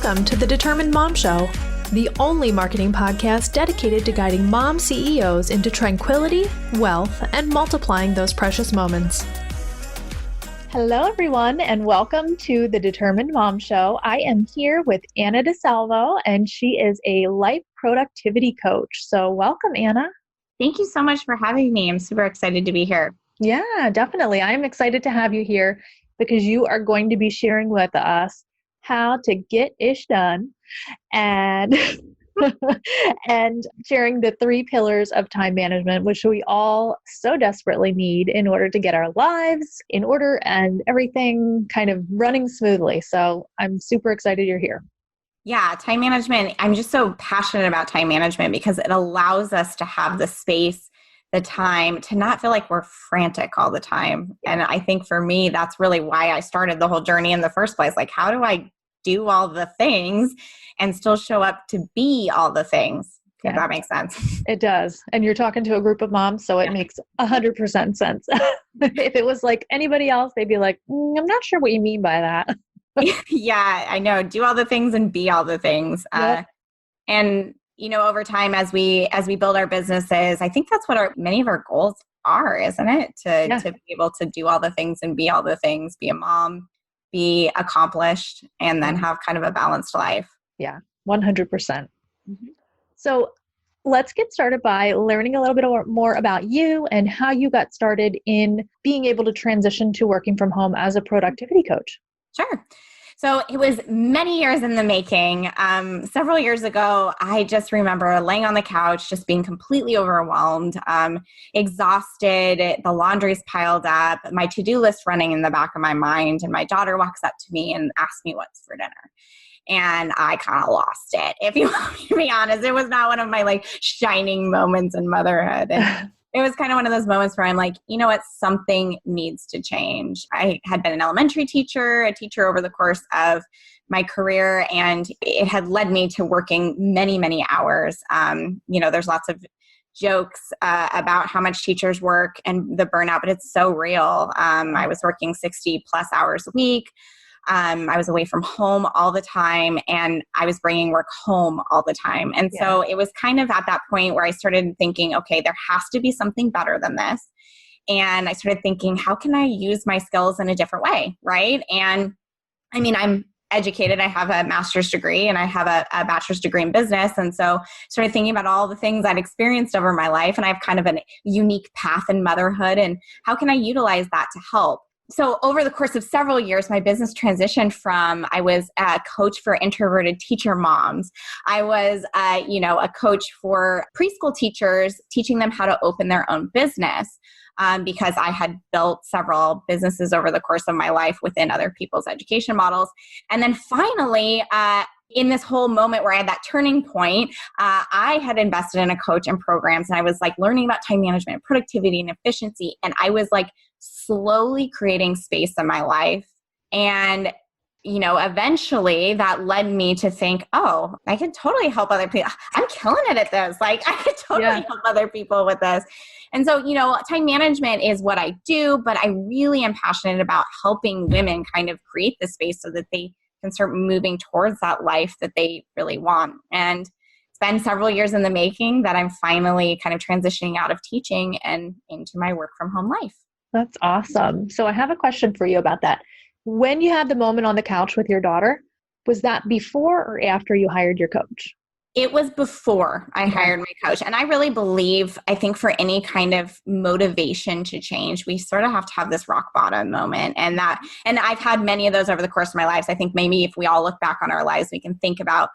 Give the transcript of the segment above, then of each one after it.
Welcome to the Determined Mom Show, the only marketing podcast dedicated to guiding mom CEOs into tranquility, wealth, and multiplying those precious moments. Hello, everyone, and welcome to the Determined Mom Show. I am here with Anna Salvo, and she is a life productivity coach. So welcome, Anna. Thank you so much for having me. I'm super excited to be here. Yeah, definitely. I'm excited to have you here because you are going to be sharing with us how to get ish done and and sharing the 3 pillars of time management, which we all so desperately need in order to get our lives in order and everything kind of running smoothly. So I'm super excited you're here. Yeah, time management. I'm just so passionate about time management because it allows us to have the space, the time to not feel like we're frantic all the time. And I think for me, that's really why I started the whole journey in the first place. Like, how do I do all the things and still show up to be all the things? If that makes sense. It does. And you're talking to a group of moms, so it makes 100% sense. If it was like anybody else, they'd be like, I'm not sure what you mean by that. Yeah, I know. Do all the things and be all the things. Yep. And you know, over time, as we build our businesses, I think that's what many of our goals are, isn't it? To be able to do all the things and be all the things, be a mom, be accomplished, and then have kind of a balanced life. Yeah, 100%. Mm-hmm. So let's get started by learning a little bit more about you and how you got started in being able to transition to working from home as a productivity coach. Sure. So it was many years in the making. Several years ago, I just remember laying on the couch, just being completely overwhelmed, exhausted. The laundry's piled up, my to-do list running in the back of my mind. And my daughter walks up to me and asks me what's for dinner. And I kind of lost it. If you want me to be honest, it was not one of my shining moments in motherhood. And it was kind of one of those moments where I'm like, you know what, something needs to change. I had been an elementary teacher, a teacher over the course of my career, and it had led me to working many, many hours. There's lots of jokes about how much teachers work and the burnout, but it's so real. I was working 60 plus hours a week. I was away from home all the time, and I was bringing work home all the time. And so it was kind of at that point where I started thinking, okay, there has to be something better than this. And I started thinking, how can I use my skills in a different way? Right. And I mean, I'm educated. I have a master's degree and I have a bachelor's degree in business. And so started thinking about all the things I'd experienced over my life. And I have kind of a unique path in motherhood. And how can I utilize that to help? So over the course of several years, my business transitioned from, I was a coach for introverted teacher moms. I was, a coach for preschool teachers, teaching them how to open their own business because I had built several businesses over the course of my life within other people's education models. And then finally, in this whole moment where I had that turning point, I had invested in a coach and programs, and I was learning about time management, productivity, and efficiency. And I was slowly creating space in my life. And, eventually that led me to think, oh, I can totally help other people. I'm killing it at this. I could totally help other people with this. And so, time management is what I do, but I really am passionate about helping women kind of create the space so that they can start moving towards that life that they really want. And it's been several years in the making that I'm finally kind of transitioning out of teaching and into my work from home life. That's awesome. So I have a question for you about that. When you had the moment on the couch with your daughter, was that before or after you hired your coach? It was before I hired my coach. And I really believe, I think for any kind of motivation to change, we sort of have to have this rock bottom moment. And I've had many of those over the course of my life. So I think maybe if we all look back on our lives, we can think about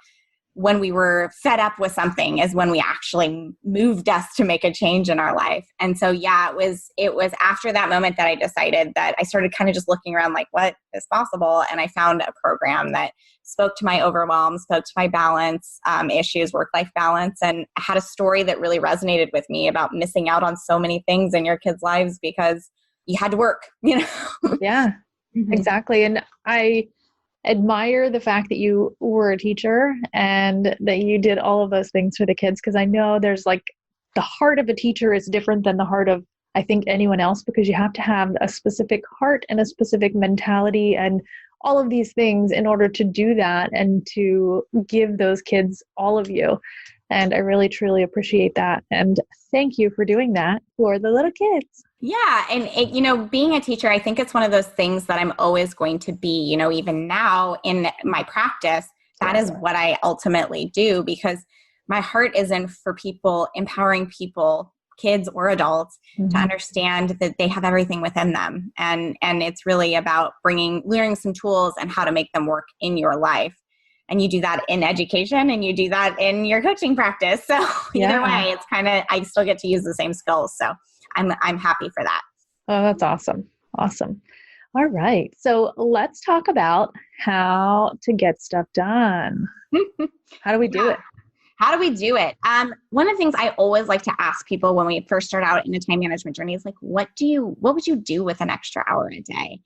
when we were fed up with something is when we actually moved us to make a change in our life. And so, it was after that moment that I decided that I started kind of just looking around what is possible. And I found a program that spoke to my overwhelm, spoke to my balance issues, work-life balance, and had a story that really resonated with me about missing out on so many things in your kids' lives because you had to work, Yeah, mm-hmm. Exactly. And I admire the fact that you were a teacher and that you did all of those things for the kids, because I know there's the heart of a teacher is different than the heart of, I think, anyone else, because you have to have a specific heart and a specific mentality and all of these things in order to do that and to give those kids all of you. And I really, truly appreciate that. And thank you for doing that for the little kids. Yeah. And, being a teacher, I think it's one of those things that I'm always going to be, even now in my practice, that is what I ultimately do, because my heart is in for people, empowering people, kids or adults, to understand that they have everything within them. And it's really about learning some tools and how to make them work in your life. And you do that in education and you do that in your coaching practice. So either way, it's I still get to use the same skills. So I'm happy for that. Oh, that's awesome. Awesome. All right. So let's talk about how to get stuff done. How do we do it? How do we do it? One of the things I always like to ask people when we first start out in a time management journey is like, what would you do with an extra hour a day?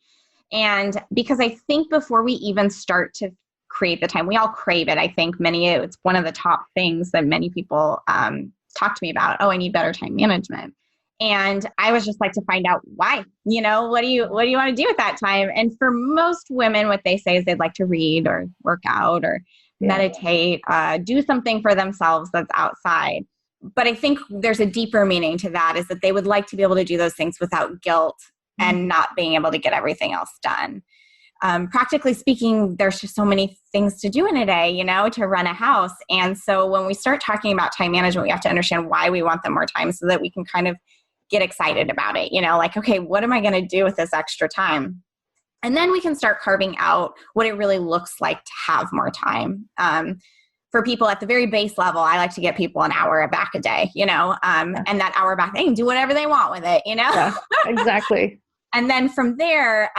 And because I think before we even start to create the time, we all crave it. I think it's one of the top things that many people talk to me about. Oh, I need better time management. And I was just like to find out why, what do you want to do with that time? And for most women, what they say is they'd like to read or work out or meditate, do something for themselves that's outside. But I think there's a deeper meaning to that, is that they would like to be able to do those things without guilt and not being able to get everything else done. Practically speaking, there's just so many things to do in a day, to run a house. And so when we start talking about time management, we have to understand why we want them more time so that we can kind of get excited about it, like, okay, what am I going to do with this extra time? And then we can start carving out what it really looks like to have more time. For people at the very base level, I like to get people an hour back a day, and that hour back, they can do whatever they want with it, Yeah, exactly. And then from there,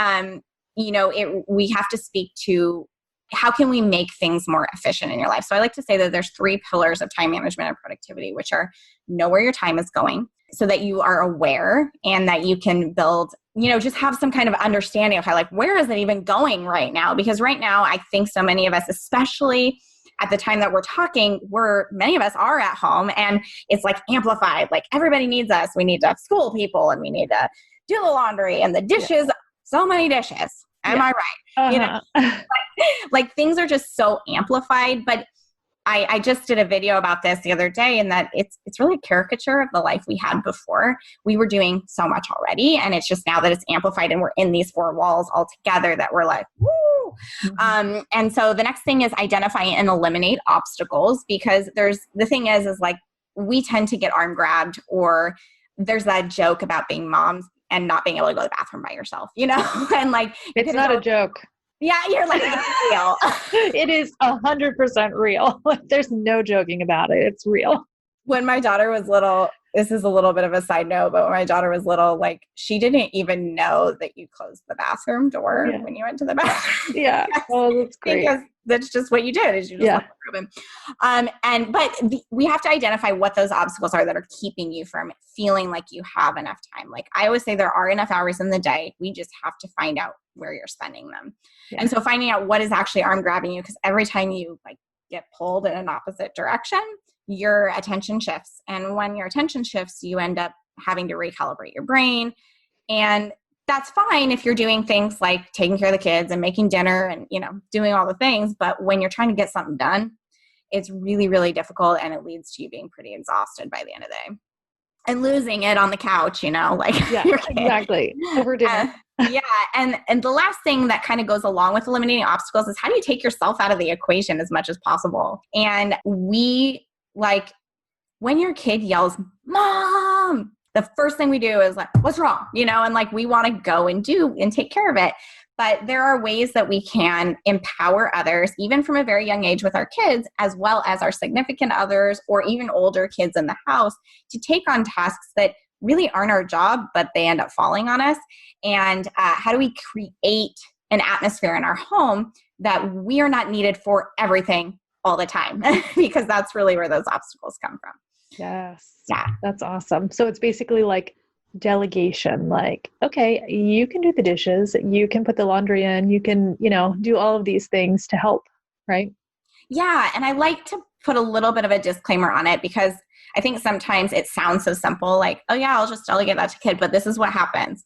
we have to speak to how can we make things more efficient in your life? So I like to say that there's 3 pillars of time management and productivity, which are know where your time is going so that you are aware and that you can build, just have some kind of understanding of how, like, where is it even going right now? Because right now, I think so many of us, especially at the time that we're talking, many of us are at home and it's like amplified, like everybody needs us. We need to have school people and we need to do the laundry and the dishes. So many dishes. Am I right? Like things are just so amplified. But I just did a video about this the other day, and that it's really a caricature of the life we had before. We were doing so much already, and it's just now that it's amplified and we're in these 4 walls all together that we're like, woo! And so the next thing is identify and eliminate obstacles, because the thing is like we tend to get arm grabbed, or there's that joke about being moms and not being able to go to the bathroom by yourself, and like, it's not a joke. Yeah, you're like, it's real. It is 100% real. There's no joking about it. It's real. When my daughter was little, this is a little bit of a side note, but when my daughter was little, like, she didn't even know that you closed the bathroom door when you went to the bathroom. Yeah. Oh, that's great. Because that's just what you did, is you just left the room. But we have to identify what those obstacles are that are keeping you from feeling like you have enough time. Like I always say, there are enough hours in the day. We just have to find out where you're spending them. Yeah. And so finding out what is actually arm grabbing you, because every time you like get pulled in an opposite direction, your attention shifts. And when your attention shifts, you end up having to recalibrate your brain. And that's fine if you're doing things like taking care of the kids and making dinner and, doing all the things. But when you're trying to get something done, it's really, really difficult. And it leads to you being pretty exhausted by the end of the day and losing it on the couch, exactly. Over dinner. And the last thing that kind of goes along with eliminating obstacles is how do you take yourself out of the equation as much as possible? And when your kid yells, "Mom," the first thing we do is like, what's wrong? And like, we want to go and do and take care of it. But there are ways that we can empower others, even from a very young age with our kids, as well as our significant others or even older kids in the house, to take on tasks that really aren't our job, but they end up falling on us. And how do we create an atmosphere in our home that we are not needed for everything all the time? Because that's really where those obstacles come from. Yes. Yeah. That's awesome. So it's basically like delegation, like, okay, you can do the dishes, you can put the laundry in, you can, do all of these things to help, right? Yeah. And I like to put a little bit of a disclaimer on it, because I think sometimes it sounds so simple, like, oh yeah, I'll just delegate that to kid, but this is what happens.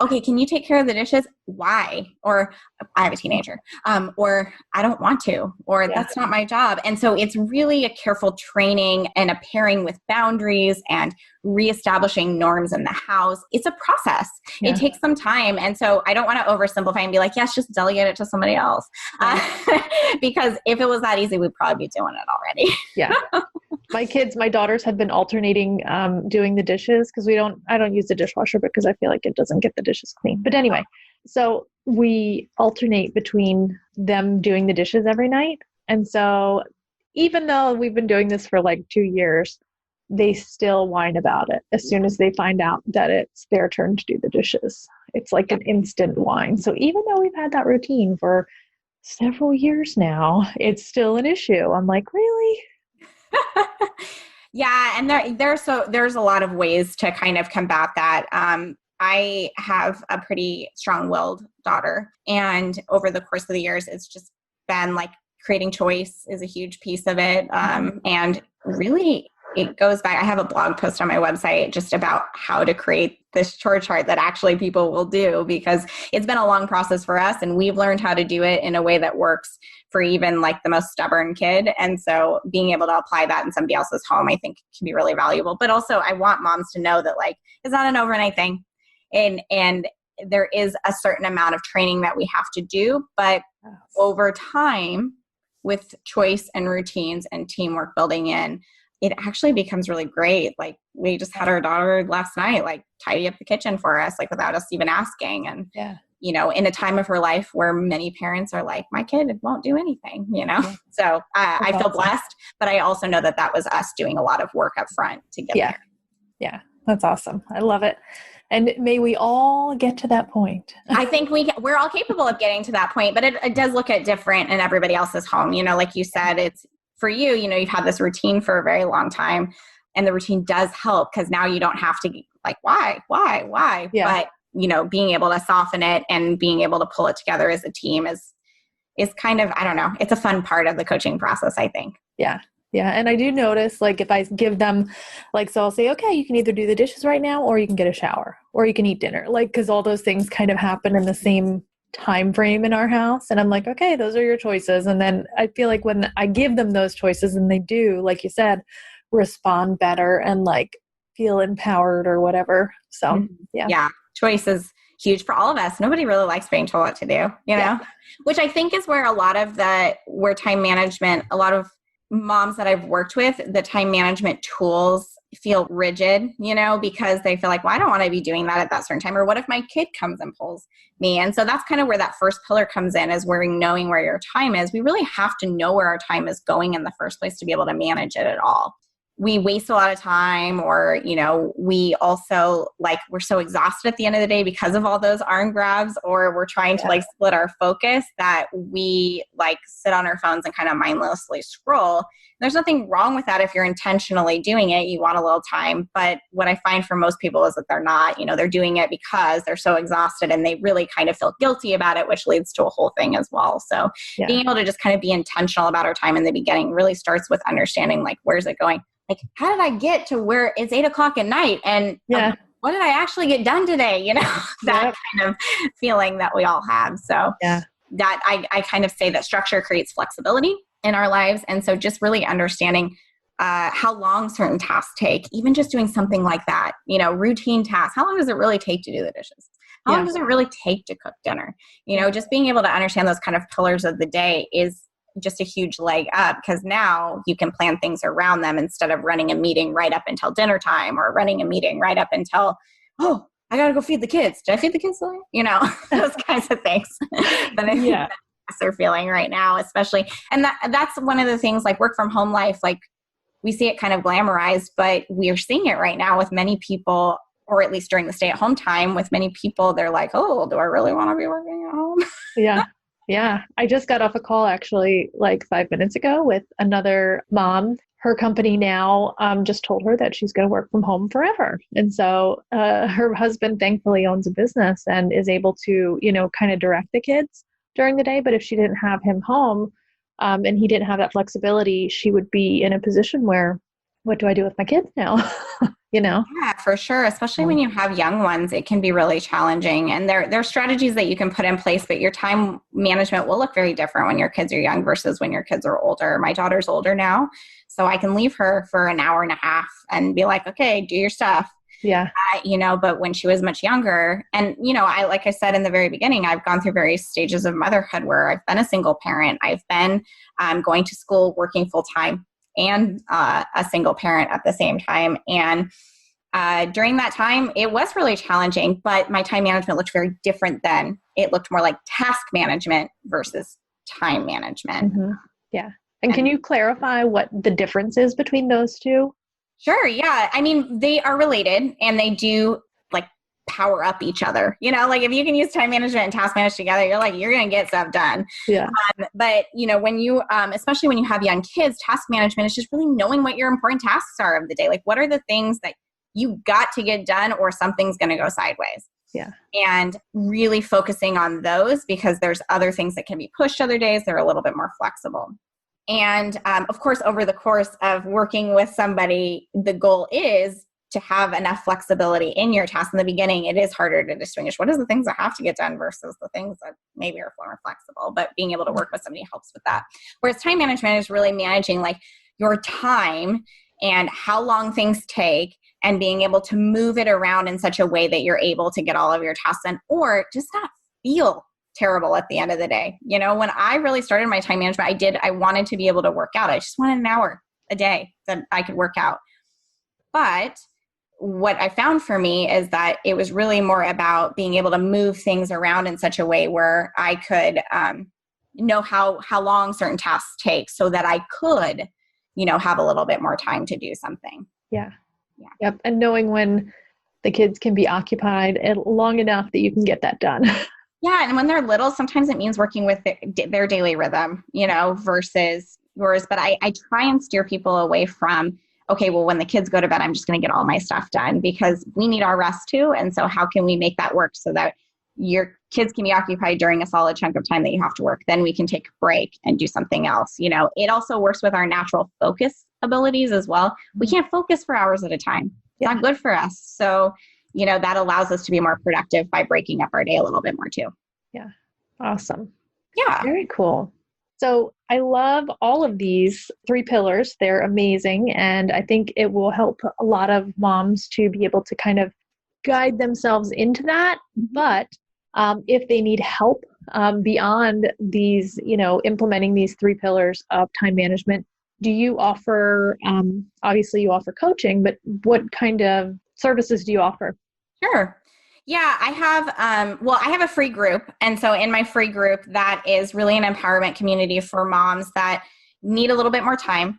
Okay, can you take care of the dishes? why? Or I have a teenager, or I don't want to, or that's not my job. And so it's really a careful training and a pairing with boundaries and reestablishing norms in the house. It's a process. It takes some time. And so I don't want to oversimplify and be like, yes, just delegate it to somebody else. Because if it was that easy, we'd probably be doing it already. Yeah. My daughters have been alternating doing the dishes because I don't use the dishwasher because I feel like it doesn't get the dishes clean. But anyway, so we alternate between them doing the dishes every night. And so even though we've been doing this for like 2 years, they still whine about it as soon as they find out that it's their turn to do the dishes. It's like an instant whine. So even though we've had that routine for several years now, it's still an issue. I'm like, really? Yeah. And there's a lot of ways to kind of combat that. I have a pretty strong-willed daughter, and over the course of the years, it's just been like creating choice is a huge piece of it. And really it goes back. I have a blog post on my website just about how to create this chore chart that actually people will do, because it's been a long process for us and we've learned how to do it in a way that works for even like the most stubborn kid. And so being able to apply that in somebody else's home, I think can be really valuable. But also I want moms to know that like, it's not an overnight thing. And there is a certain amount of training that we have to do, but over time with choice and routines and teamwork building in, it actually becomes really great. Like we just had our daughter last night, like tidy up the kitchen for us, like without us even asking. And, you know, in a time of her life where many parents are like, my kid won't do anything, you know? So I feel blessed, but I also know that that was us doing a lot of work up front to get there. Yeah. That's awesome. I love it. And may we all get to that point. I think we're all capable of getting to that point, but it does look at different in everybody else's home. You know, like you said, it's for you, you know, you've had this routine for a very long time, and the routine does help because now you don't have to like, why? Yeah. But, you know, being able to soften it and being able to pull it together as a team is kind of, I don't know, it's a fun part of the coaching process, I think. Yeah. Yeah. And I do notice, like, if I give them, like, so I'll say, okay, you can either do the dishes right now, or you can get a shower, or you can eat dinner. Like, because all those things kind of happen in the same time frame in our house. And I'm like, okay, those are your choices. And then I feel like when I give them those choices and they do, like you said, respond better and like feel empowered or whatever. So, yeah. Choice is huge for all of us. Nobody really likes being told what to do, you know, which I think is where a lot of where time management, a lot of moms that I've worked with, the time management tools feel rigid, you know, because they feel like, well, I don't want to be doing that at that certain time. Or what if my kid comes and pulls me? And so that's kind of where that first pillar comes in, is where knowing where your time is. We really have to know where our time is going in the first place to be able to manage it at all. We waste a lot of time, or, you know, we also like, we're so exhausted at the end of the day because of all those arm grabs, or we're trying to like split our focus that we like sit on our phones and kind of mindlessly scroll. There's nothing wrong with that if you're intentionally doing it. You want a little time. But what I find for most people is that they're not, you know, they're doing it because they're so exhausted and they really kind of feel guilty about it, which leads to a whole thing as well. So being able to just kind of be intentional about our time in the beginning really starts with understanding, like, where's it going? Like, how did I get to where it's 8:00 at night? And what did I actually get done today? You know, that kind of feeling that we all have. So that I kind of say that structure creates flexibility in our lives. And so just really understanding how long certain tasks take, even just doing something like that, you know, routine tasks. How long does it really take to do the dishes? How long does it really take to cook dinner? You know, just being able to understand those kind of pillars of the day is just a huge leg up, because now you can plan things around them instead of running a meeting right up until dinner time, or running a meeting right up until, oh, I got to go feed the kids. Did I feed the kids today? You know, those kinds of things that I think that they're feeling right now, especially. And that's one of the things, like work from home life, like we see it kind of glamorized, but we're seeing it right now with many people, or at least during the stay-at-home time with many people. They're like, oh, do I really want to be working at home? Yeah. I just got off a call actually like 5 minutes ago with another mom. Her company now just told her that she's going to work from home forever. And so her husband thankfully owns a business and is able to, you know, kind of direct the kids during the day. But if she didn't have him home and he didn't have that flexibility, she would be in a position where what do I do with my kids now? you know? Yeah, for sure. Especially when you have young ones, it can be really challenging. And there are strategies that you can put in place, but your time management will look very different when your kids are young versus when your kids are older. My daughter's older now, so I can leave her for an hour and a half and be like, okay, do your stuff. Yeah. But when she was much younger, and, like I said in the very beginning, I've gone through various stages of motherhood where I've been a single parent. I've been going to school, working full time, and a single parent at the same time. And during that time, it was really challenging, but my time management looked very different then. It looked more like task management versus time management. Mm-hmm. Yeah. And can you clarify what the difference is between those two? Sure. Yeah. I mean, they are related and they do like power up each other. Like if you can use time management and task management together, you're going to get stuff done. Yeah. But when you, especially when you have young kids, task management is just really knowing what your important tasks are of the day. Like what are the things that you got to get done or something's going to go sideways. Yeah. And really focusing on those because there's other things that can be pushed other days. They're a little bit more flexible. And of course, over the course of working with somebody, the goal is to have enough flexibility in your tasks. In the beginning, it is harder to distinguish what is the things that have to get done versus the things that maybe are more flexible, but being able to work with somebody helps with that. Whereas time management is really managing like your time and how long things take and being able to move it around in such a way that you're able to get all of your tasks done or just not feel terrible at the end of the day. When I really started my time management, I wanted to be able to work out. I just wanted an hour a day that I could work out. But what I found for me is that it was really more about being able to move things around in such a way where I could know how long certain tasks take so that I could, have a little bit more time to do something. Yeah. Yep. And knowing when the kids can be occupied long enough that you can get that done. Yeah. And when they're little, sometimes it means working with their daily rhythm, versus yours. But I try and steer people away from, okay, well, when the kids go to bed, I'm just going to get all my stuff done because we need our rest too. And so how can we make that work so that your kids can be occupied during a solid chunk of time that you have to work? Then we can take a break and do something else. It also works with our natural focus abilities as well. We can't focus for hours at a time. It's not good for us. So, that allows us to be more productive by breaking up our day a little bit more too. Yeah. Awesome. Yeah. Very cool. So I love all of these 3 pillars. They're amazing. And I think it will help a lot of moms to be able to kind of guide themselves into that. But if they need help beyond these, implementing these 3 pillars of time management, do you offer, obviously you offer coaching, but what kind of services do you offer? Sure. Yeah, I have a free group. And so in my free group, that is really an empowerment community for moms that need a little bit more time,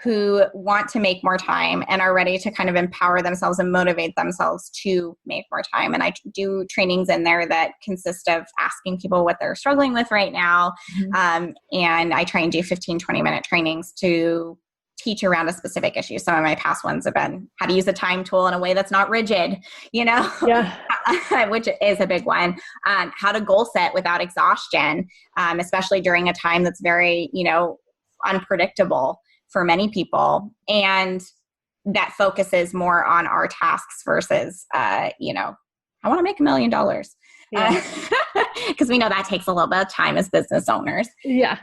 who want to make more time and are ready to kind of empower themselves and motivate themselves to make more time. And I do trainings in there that consist of asking people what they're struggling with right now. Mm-hmm. And I try and do 15, 20-minute trainings to teach around a specific issue. Some of my past ones have been how to use a time tool in a way that's not rigid, which is a big one. How to goal set without exhaustion, especially during a time that's very, unpredictable for many people. And that focuses more on our tasks versus, I want to make $1 million. Because we know that takes a little bit of time as business owners. Yeah.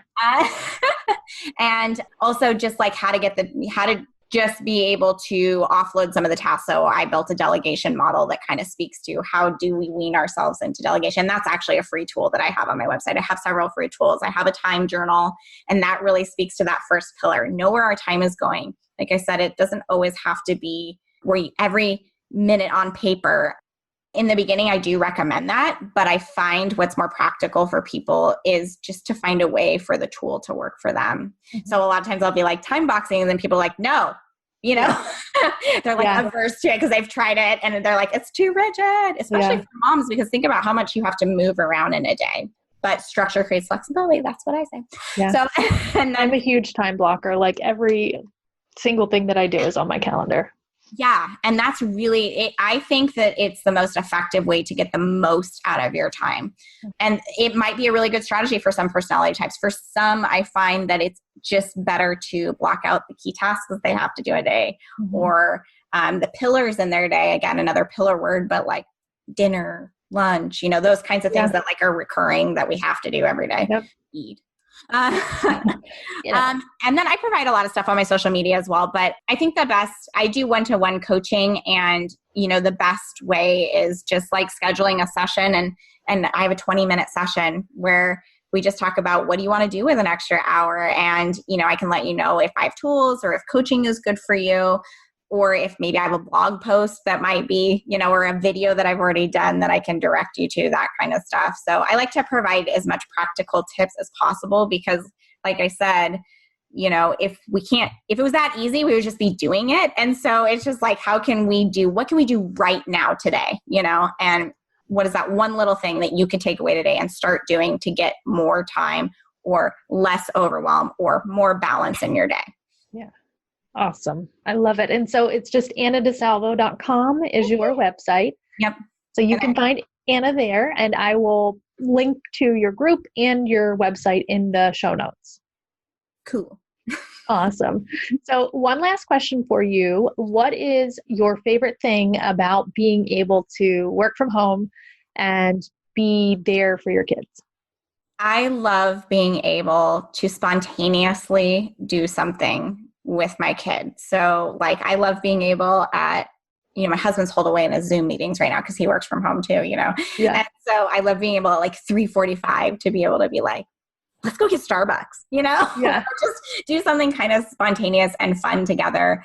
And also just like how to just be able to offload some of the tasks. So I built a delegation model that kind of speaks to how do we wean ourselves into delegation. That's actually a free tool that I have on my website. I have several free tools. I have a time journal, and that really speaks to that first pillar. Know where our time is going. Like I said, it doesn't always have to be where every minute on paper. In the beginning, I do recommend that, but I find what's more practical for people is just to find a way for the tool to work for them. Mm-hmm. So a lot of times I'll be like time boxing, and then people are like, no, they're like averse to it because they've tried it and they're like, it's too rigid, especially for moms, because think about how much you have to move around in a day. But structure creates flexibility. That's what I say. Yeah. So, and then, I'm a huge time blocker. Like every single thing that I do is on my calendar. Yeah. And that's really it. I think that it's the most effective way to get the most out of your time. And it might be a really good strategy for some personality types. For some, I find that it's just better to block out the key tasks that they have to do a day, or the pillars in their day. Again, another pillar word, but like dinner, lunch, those kinds of things that like are recurring that we have to do every day. Yep. Eat. And then I provide a lot of stuff on my social media as well. But I think I do one-to-one coaching, and, the best way is just like scheduling a session. And I have a 20-minute session where we just talk about what do you want to do with an extra hour. And, I can let you know if I have tools or if coaching is good for you, or if maybe I have a blog post that might be, or a video that I've already done that I can direct you to, that kind of stuff. So I like to provide as much practical tips as possible because, like I said, if it was that easy, we would just be doing it. And so it's just like, what can we do right now today, and what is that one little thing that you can take away today and start doing to get more time or less overwhelm or more balance in your day? Yeah. Awesome. I love it. And so it's just annadesalvo.com is your website. Yep. So you can find Anna there, and I will link to your group and your website in the show notes. Cool. Awesome. So one last question for you. What is your favorite thing about being able to work from home and be there for your kids? I love being able to spontaneously do something with my kids. So like, I love being able my husband's holed away in his Zoom meetings right now because he works from home too, Yeah. And so I love being able at like 3:45 to be able to be like, let's go get Starbucks, Yeah. just do something kind of spontaneous and fun together.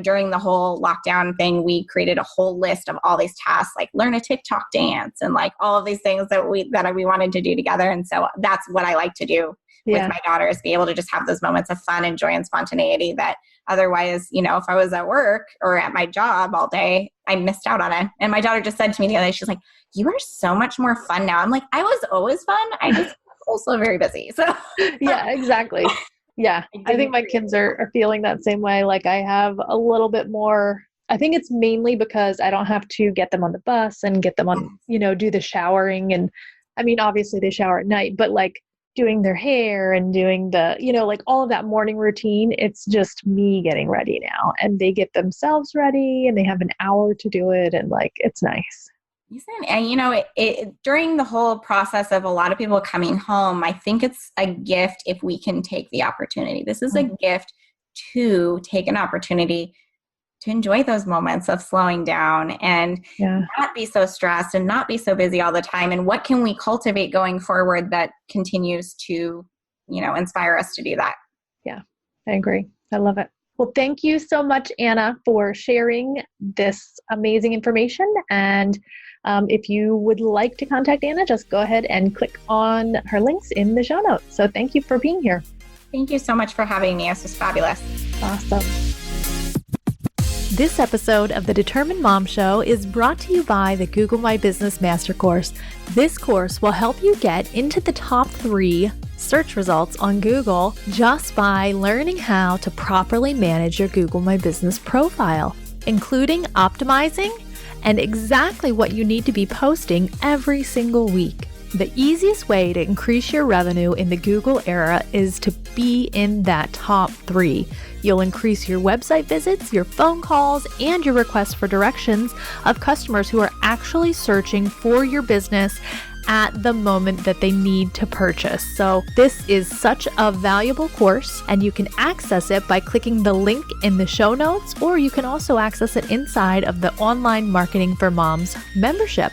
During the whole lockdown thing, we created a whole list of all these tasks, like learn a TikTok dance and like all of these things that we wanted to do together. And so that's what I like to do with my daughters, be able to just have those moments of fun and joy and spontaneity that otherwise, if I was at work or at my job all day, I missed out on it. And my daughter just said to me the other day, she's like, you are so much more fun now. I'm like, I was always fun. I just also very busy. So yeah, exactly. Yeah. I think my kids are feeling that same way. Like I have a little bit more, I think it's mainly because I don't have to get them on the bus and get them on, do the showering. And I mean, obviously they shower at night, but like doing their hair and doing the, like all of that morning routine, it's just me getting ready now, and they get themselves ready and they have an hour to do it. And like, it's nice. And, during the whole process of a lot of people coming home, I think it's a gift if we can take the opportunity. This is a gift to take an opportunity to enjoy those moments of slowing down and not be so stressed and not be so busy all the time. And what can we cultivate going forward that continues to, inspire us to do that? Yeah, I agree. I love it. Well, thank you so much, Anna, for sharing this amazing information. And if you would like to contact Anna, just go ahead and click on her links in the show notes. So thank you for being here. Thank you so much for having me. This was fabulous. Awesome. This episode of the Determined Mom Show is brought to you by the Google My Business Master Course. This course will help you get into the top 3 search results on Google just by learning how to properly manage your Google My Business profile, including optimizing and exactly what you need to be posting every single week. The easiest way to increase your revenue in the Google era is to be in that top 3. You'll increase your website visits, your phone calls, and your requests for directions of customers who are actually searching for your business at the moment that they need to purchase. So this is such a valuable course, and you can access it by clicking the link in the show notes, or you can also access it inside of the Online Marketing for Moms membership.